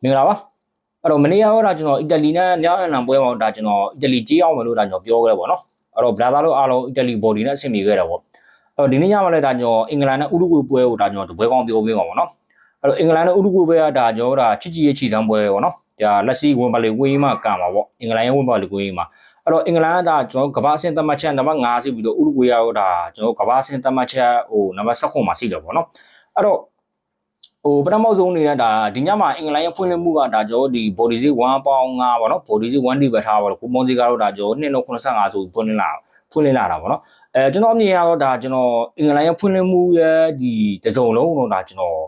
မင်္ဂလာပါအဲ့တော့မနေ့ကတော့ကျွန်တော်အီတလီနဲ့မြောက်အင်္ဂလန်ပွဲမှာဒါကျွန်တော်အီတလီကြေးအောင်မယ်လို့ဒါကျွန်တော်ပြောခဲ့တယ်ပေါ့နော်အဲ့တော့ brother တို့အားလုံးအီတလီ body နဲ့အဆင်ပြေခဲ့တယ်ပေါ့အဲ့တော့ဒီနေ့ညမှာလည်းဒါကျွန်တော်အင်္ဂလန်နဲ့ဥရုဂွေပွဲကိုဒါကျွန်တော်တပွဲကောင်းပြောပေးပါပေါ့နော်အဲ့တော့အင်္ဂလန်နဲ့ဥရုဂွေပွဲကဒါကျွန်တော်ဒါချစ်ချီရဲ့ခြေစမ်းပွဲပေါ့နော်ဒါလက်စီဝင်ပါလေဝင်းမှာကံပါပေါ့အင်္ဂလန်ရဲ့ဝင်ပါလေဝင်းမှာအဲ့တော့အင်္ဂလန်ကဒါကျွန်တော်ကမ္ဘာအဆင့်သတ်မှတ်ချက်နံပါတ်5စီပြီးတော့ဥရုဂွေကတော့ဒါကျွန်တော်ကမ္ဘာအဆင့်သတ်မှတ်ချက်ဟိုနံပါတ်19မှာရှိတယ်ပေါ့နော်အဲ့တော့ပထမဆုံးနေတဲ့ဒါဒီညမှာအင်္ဂလန်ရဲ့ဖွင့်လှစ်မှုကဒါကျော်ဒီ body weight 1.5ပေါ့နော် body weight 1D ပဲထားပါတော့ကိုမွန်စီကတော့ဒါကျော်2.85ဆိုဖွင့်လှစ်လာတာပေါ့နော်ကျွန်တော်အမြင်ကတော့ဒါကျွန်တော်အင်္ဂလန်ရဲ့ဖွင့်လှစ်မှုရဲ့ဒီတစုံလုံးတော့ဒါကျွန်တော်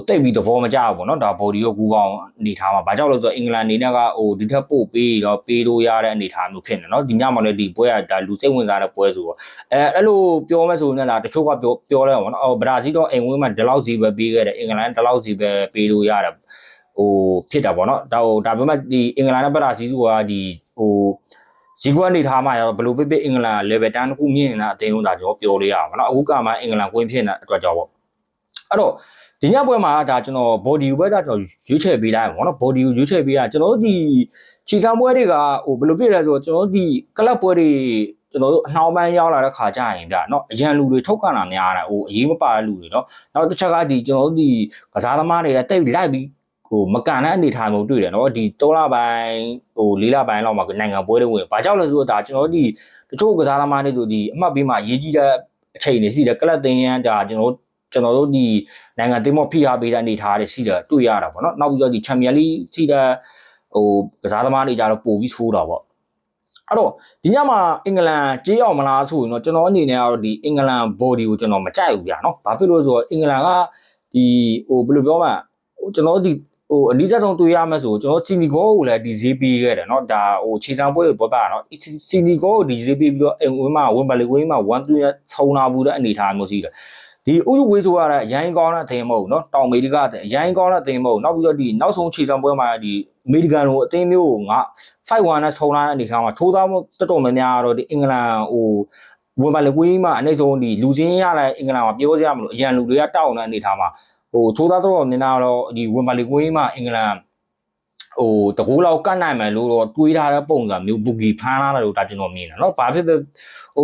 တိတ်ပြီးသဘောမကျဘူးပေါ့နော်ဒါ body ရောကူကောင်းအနေထားမှာဘာကြောင့်လဲဆိုတော့အင်္ဂလန်အနေနဲ့ကဒီထက်ပို့ပေးတော့ပေးလို့ရတဲ့အနေထားမျိုးဖြစ်နေနော်ဒီညမှာလည်းဒီပွဲကဒါလူစိတ်ဝင်စားတဲ့ပွဲဆိုတော့အဲ့လိုပြောမယ်ဆိုရင်လည်းတချို့ကပြောလဲပေါ့နော်ဘရာဇီးတော့အိမ်ဝင်းမှာဒီလောက်စီပဲပေးခဲ့တယ်အင်္ဂလန်ဒီလောက်စီပဲပေးလို့ရတယ်ဖြစ်တာပေါ့နော်ဒါပေမဲ့ဒီအင်္ဂလန်နဲ့ဘရာဇီးဆိုတာဒီဇီကွက်အနေထားမှာရောဘယ်လိုဖြစ်အင်္ဂလန် level 10ခုမြင့်နေတာအတင်းလုံးဒါကျွန်တော်ပြောလို့ရအောင်နော်အခုကမှအင်္ဂလန်ကွင်းဖြစ်နေတဲ့အတွက်ကြောင့်ပေါ့အဲ့တော့ဒီညပွဲမှာဒါကျွန်တော် body ဘက်တော့ရွေးချယ်ပေးလိုက်ပေါ့နော် body ကိုရွေးချယ်ပေးတာကျွန်တော်တို့ဒီခြေစမ်းပွဲတွေကဘယ်လိုဖြစ်လဲဆိုတော့ကျွန်တော်တို့ဒီ club ပွဲတွေကျွန်တော်တို့အနှောင်းပိုင်းရောက်လာတဲ့ခါကျရင်ဗျเนาะအရန်လူတွေထုတ်ကန်တာများတယ်အရေးမပါတဲ့လူတွေเนาะနောက်တစ်ချက်ကဒီကျွန်တော်တို့ဒီကစားသမားတွေကတိတ်လိုက်ပြီးမကန်တဲ့အနေထားမျိုးတွေ့တယ်เนาะဒီ3လပိုင်း4လပိုင်းလောက်မှာနိုင်ငံပွဲတွေဝင်ဘာကြောက်လဲဆိုတော့ဒါကျွန်တော်တို့ဒီတချို့ကစားသမားတွေဆိုဒီအမှတ်ပေးမှာရေးကြီးတဲ့အချိန်တွေရှိတယ် club တင်ရန်ဒါကျွန်တော်တို့ဒီနိုင်ငံတင်းမော့ဖိအားပေးတဲ့အနေထားတွေရှိတယ်တွေ့ရတာပေါ့နော်နောက်ပြီးတော့ဒီချန်ပီယံလိရှိတဲ့ကစားသမားတွေကြတော့ပိုပြီးဆိုးတာပေါ့အဲ့တော့ဒီညမှာအင်္ဂလန်ကြေးအောင်မလားဆိုရင်တော့ကျွန်တော်အနေနဲ့ကတော့ဒီအင်္ဂလန် body ကိုကျွန်တော်မကြိုက်ဘူးဗျာနော်ဘာဖြစ်လို့ဆိုတော့အင်္ဂလန်ကဒီဘယ်လိုပြောမှကျွန်တော်ဒီအနည်းဆုံးတွေ့ရမယ်ဆိုကျွန်တော်စီနီဂိုကိုလည်းဒီဈေးပေးခဲ့တယ်เนาะဒါခြေစမ်းပွဲကိုပေါ်တာเนาะစီနီဂိုကိုဒီဈေးပေးပြီးတော့အင်ဝင်းမှာဝင်ပါလေဝင်းမှာ1-3ချုံလာဘူးတဲ့အနေထားမျိုးရှိတယ်ဒီဥရုဝေးဆိုရတဲ့ရိုင်းကောင်းတဲ့အသင်းမဟုတ်เนาะတောင်အမေရိကအသင်းရိုင်းကောင်းတဲ့အသင်းမဟုတ်နောက်ပြီးတော့ဒီနောက်ဆုံးခြေစမ်းပွဲမှာဒီအမေရိကန်လိုအသင်းမျိုးကိုငါ5-1နဲ့ဆုံလာတဲ့အနေထားမှာထိုးသားမှုတော်တော်များများတော့ဒီအင်္ဂလန်ဝင်ပါလေဝင်းမှာအနေဆုံးဒီလူချင်းရတဲ့အင်္ဂလန်မှာပြောစရာမလိုအရန်လူတွေကတောက်နေတဲ့အနေထားမှာထိုးသားတော့နင်နာတော့ဒီဝင်ပါလေဝင်းမှာအင်္ဂလန်တကူလောက်ကတ်နိုင်မယ်လို့တော့တွေးထားတဲ့ပုံစံမျိုးဘူဂီဖမ်းလာတယ်လို့ဒါကျွန်တော်မြင်တယ်เนาะဘာဖြစ်တဲ့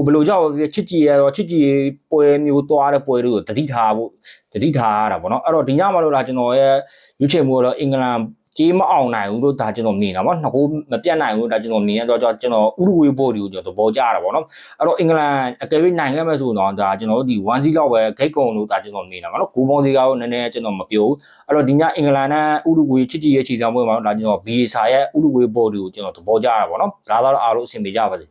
ဘယ်လိုကြောက်ချစ်ကြည်ရတော့ချစ်ကြည်ပွဲမျိုးသွားတဲ့ပွဲတွေကိုတတိထားရတာပေါ့เนาะအဲ့တော့ဒီညမှာတော့ဒါကျွန်တော်ရဲ့ရွေးချယ်မှုတော့အင်္ဂလန်ကြေးမအောင်နိုင်ဘူးလို့ဒါကျွန်တော်မြင်တာပေါ့နှစ်ကိုမပြတ်နိုင်ဘူးဒါကျွန်တော်မြင်ရတော့ကျွန်တော်ဥရုဝေးဘော်ဒီကိုကျွန်တော်သဘောကျတာပေါ့เนาะအဲ့တော့အင်္ဂလန်အကယ်၍နိုင်ခဲ့မယ်ဆိုတော့ဒါကျွန်တော်တို့ဒီ1-0လောက်ပဲဂိတ်ကုံလို့ဒါကျွန်တော်မြင်တာပေါ့เนาะဂိုးပေါင်းစီကတော့နည်းနည်းကျွန်တော်မပြောဘူးအဲ့တော့ဒီညအင်္ဂလန်နဲ့ဥရုဝေးချစ်ကြည်ရဲ့ခြေစမ်းပွဲမှာဒါကျွန်တော်ဘီစာရဲ့ဥရုဝေးဘော်ဒီကိုကျွန်တော်သဘောကျတာပေါ့เนาะဒါတော့အားလုံးအဆင်ပြေကြပါစေ